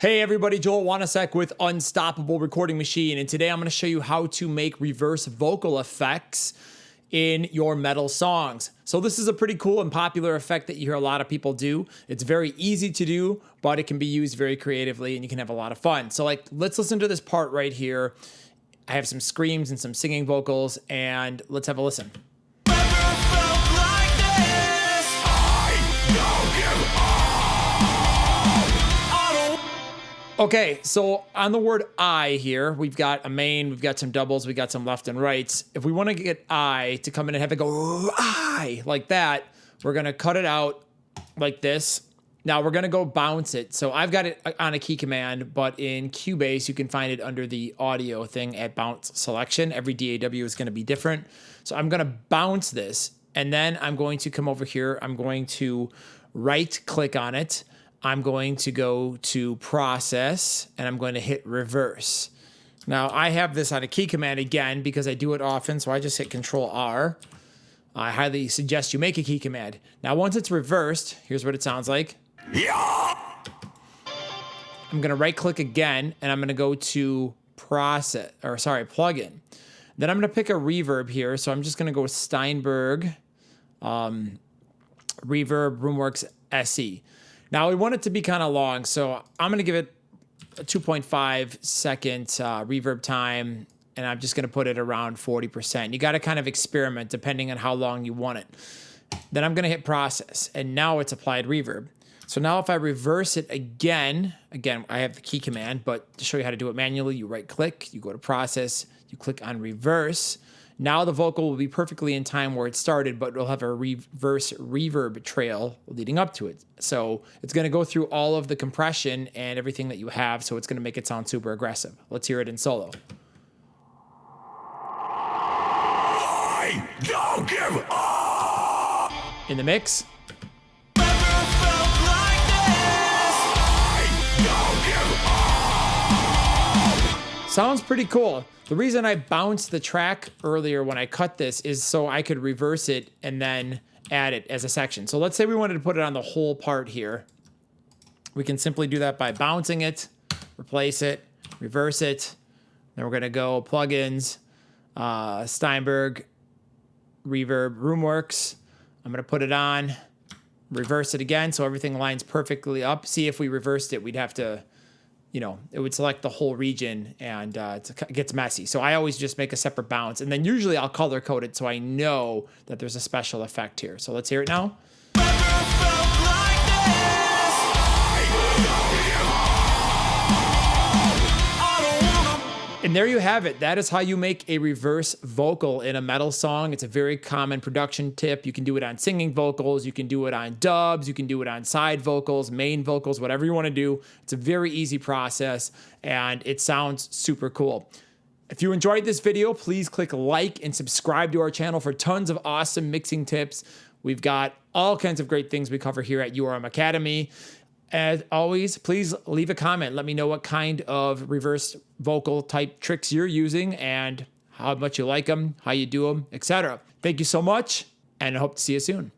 Hey everybody, Joel Wanasek with Unstoppable Recording Machine, and today I'm going to show you how to make reverse vocal effects in your metal songs. So this is a pretty cool and popular effect that you hear a lot of people do. It's very easy to do, but it can be used very creatively and you can have a lot of fun. So let's listen to this part right here. I have some screams and some singing vocals, and let's have a listen. Okay, so on the word I here, we've got a main, we've got some doubles, we've got some left and rights. If we want to get I to come in and have it go I like that, we're going to cut it out like this. Now we're going to go bounce it. So I've got it on a key command, but in Cubase, you can find it under the audio thing at bounce selection. Every DAW is going to be different. So I'm going to bounce this, and then I'm going to come over here. I'm going to right click on it. I'm going to go to process and I'm going to hit reverse. Now I have this on a key command again because I do it often. So I just hit Control R. I highly suggest you make a key command. Now, once it's reversed, here's what it sounds like. Yeah. I'm going to right click again and I'm going to go to plugin. Then I'm going to pick a reverb here. So I'm just going to go with Steinberg, Reverb, Roomworks SE. Now, we want it to be kind of long, so I'm going to give it a 2.5 second reverb time, and I'm just going to put it around 40%. You got to kind of experiment depending on how long you want it. Then I'm going to hit process, and now it's applied reverb. So now if I reverse it again, I have the key command, but to show you how to do it manually, you right click, you go to process, you click on reverse. Now the vocal will be perfectly in time where it started, but it'll have a reverse reverb trail leading up to it. So it's going to go through all of the compression and everything that you have, so it's going to make it sound super aggressive. Let's hear it in solo. I don't give up. In the mix. Sounds pretty cool. The reason I bounced the track earlier when I cut this is so I could reverse it and then add it as a section. So let's say we wanted to put it on the whole part here. We can simply do that by bouncing it, replace it, reverse it. Then we're going to go plugins, Steinberg, Reverb, Roomworks. I'm going to put it on, reverse it again so everything lines perfectly up. See, if we reversed it, we'd have to, it would select the whole region and it gets messy. So I always just make a separate bounce, and then usually I'll color code it so I know that there's a special effect here. So let's hear it now. And there you have it. That is how you make a reverse vocal in a metal song. It's a very common production tip. You can do it on singing vocals. You can do it on dubs. You can do it on side vocals, main vocals, whatever you want to do. It's a very easy process, and it sounds super cool. If you enjoyed this video, please click like and subscribe to our channel for tons of awesome mixing tips. We've got all kinds of great things we cover here at URM Academy. As always, please leave a comment. Let me know what kind of reverse vocal type tricks you're using and how much you like them, how you do them, etc. Thank you so much, and I hope to see you soon.